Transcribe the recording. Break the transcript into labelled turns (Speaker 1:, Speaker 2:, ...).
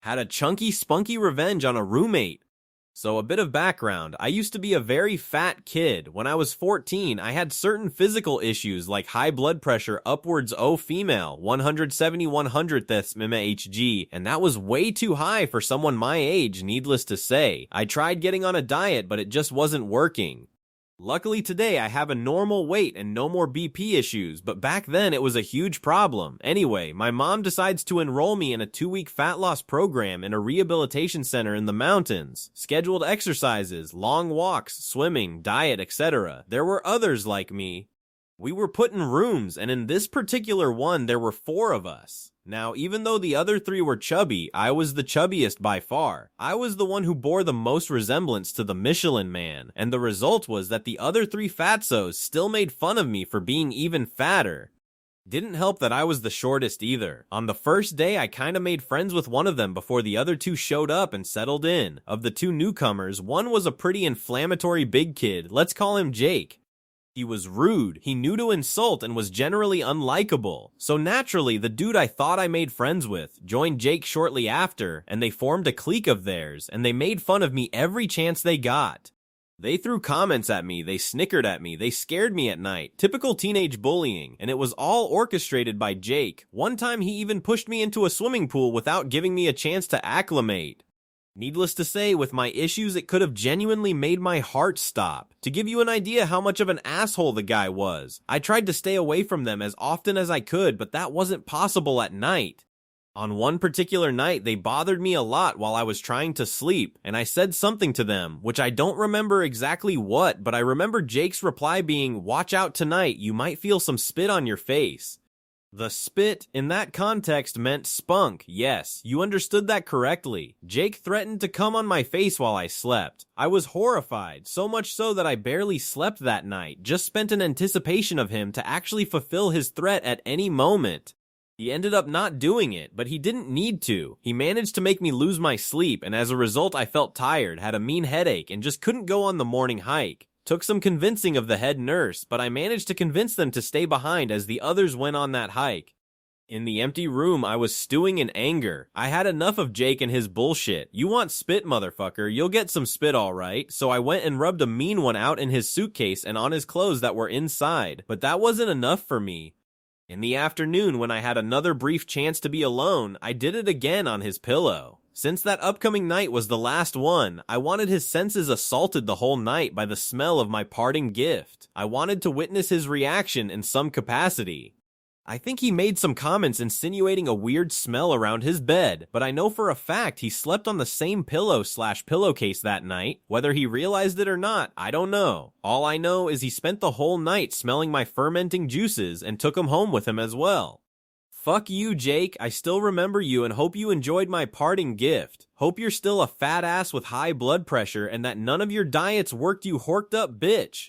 Speaker 1: Had a chunky, spunky revenge on a roommate. So a bit of background, I used to be a very fat kid. When I was 14, I had certain physical issues like high blood pressure upwards O female, 170/100ths mmHg, and that was way too high for someone my age, needless to say. I tried getting on a diet, but it just wasn't working. Luckily today I have a normal weight and no more BP issues, but back then it was a huge problem. Anyway, my mom decides to enroll me in a 2-week fat loss program in a rehabilitation center in the mountains. Scheduled exercises, long walks, swimming, diet, etc. There were others like me. We were put in rooms, and in this particular one there were 4 of us. Now, even though the other 3 were chubby, I was the chubbiest by far. I was the one who bore the most resemblance to the Michelin Man, and the result was that the other 3 fatzos still made fun of me for being even fatter. Didn't help that I was the shortest either. On the first day, I kinda made friends with one of them before the other 2 showed up and settled in. Of the 2 newcomers, one was a pretty inflammatory big kid, let's call him Jake. He was rude, he knew to insult, and was generally unlikable. So naturally, the dude I thought I made friends with joined Jake shortly after, and they formed a clique of theirs, and they made fun of me every chance they got. They threw comments at me, they snickered at me, they scared me at night. Typical teenage bullying, and it was all orchestrated by Jake. One time he even pushed me into a swimming pool without giving me a chance to acclimate. Needless to say, with my issues, it could have genuinely made my heart stop. To give you an idea how much of an asshole the guy was, I tried to stay away from them as often as I could, but that wasn't possible at night. On one particular night, they bothered me a lot while I was trying to sleep, and I said something to them, which I don't remember exactly what, but I remember Jake's reply being, "Watch out tonight, you might feel some spit on your face." The spit, in that context, meant spunk. Yes, you understood that correctly. Jake threatened to come on my face while I slept. I was horrified, so much so that I barely slept that night, just spent in anticipation of him to actually fulfill his threat at any moment. He ended up not doing it, but he didn't need to. He managed to make me lose my sleep, and as a result I felt tired, had a mean headache, and just couldn't go on the morning hike. Took some convincing of the head nurse, but I managed to convince them to stay behind as the others went on that hike. In the empty room, I was stewing in anger. I had enough of Jake and his bullshit. You want spit, motherfucker, you'll get some spit alright. So I went and rubbed a mean one out in his suitcase and on his clothes that were inside. But that wasn't enough for me. In the afternoon, when I had another brief chance to be alone, I did it again on his pillow. Since that upcoming night was the last one, I wanted his senses assaulted the whole night by the smell of my parting gift. I wanted to witness his reaction in some capacity. I think he made some comments insinuating a weird smell around his bed, but I know for a fact he slept on the same pillow/pillowcase that night. Whether he realized it or not, I don't know. All I know is he spent the whole night smelling my fermenting juices and took them home with him as well. Fuck you, Jake. I still remember you and hope you enjoyed my parting gift. Hope you're still a fat ass with high blood pressure and that none of your diets worked, you horked up bitch.